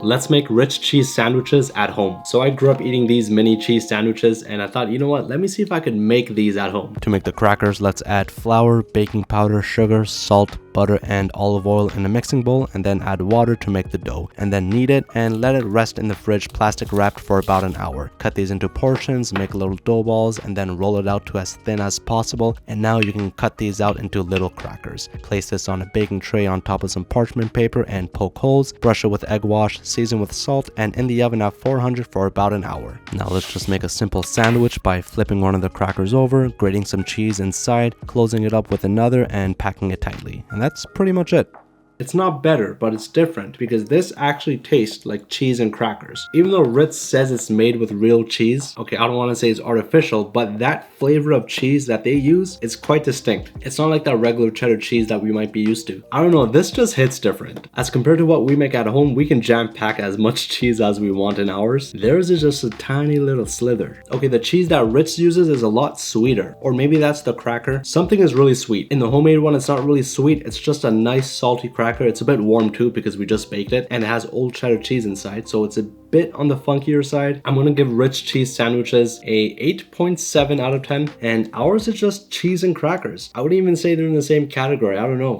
Let's make rich cheese sandwiches at home. So I grew up eating these mini cheese sandwiches and I thought, you know what, let me see if I could make these at home. To make the crackers, let's add flour, baking powder, sugar, salt, butter, and olive oil in a mixing bowl, and then add water to make the dough, and then knead it and let it rest in the fridge plastic wrapped for about an hour. Cut these into portions, make little dough balls, and then roll it out to as thin as possible, and now you can cut these out into little crackers. Place this on a baking tray on top of some parchment paper and poke holes, brush it with egg wash, season with salt, and in the oven at 400 for about an hour. Now let's just make a simple sandwich by flipping one of the crackers over, grating some cheese inside, closing it up with another, and packing it tightly. And that's pretty much it. It's not better, but it's different because this actually tastes like cheese and crackers. Even though Ritz says it's made with real cheese, okay, I don't want to say it's artificial, but that flavor of cheese that they use is quite distinct. It's not like that regular cheddar cheese that we might be used to. I don't know, this just hits different. As compared to what we make at home, we can jam pack as much cheese as we want in ours. Theirs is just a tiny little slither. Okay, the cheese that Ritz uses is a lot sweeter, or maybe that's the cracker. Something is really sweet. In the homemade one, it's not really sweet, it's just a nice salty cracker. It's a bit warm too because we just baked it, and it has old cheddar cheese inside, so it's a bit on the funkier side. I'm gonna give rich cheese sandwiches a 8.7 out of 10, and ours is just cheese and crackers. I wouldn't even say they're in the same category. I don't know.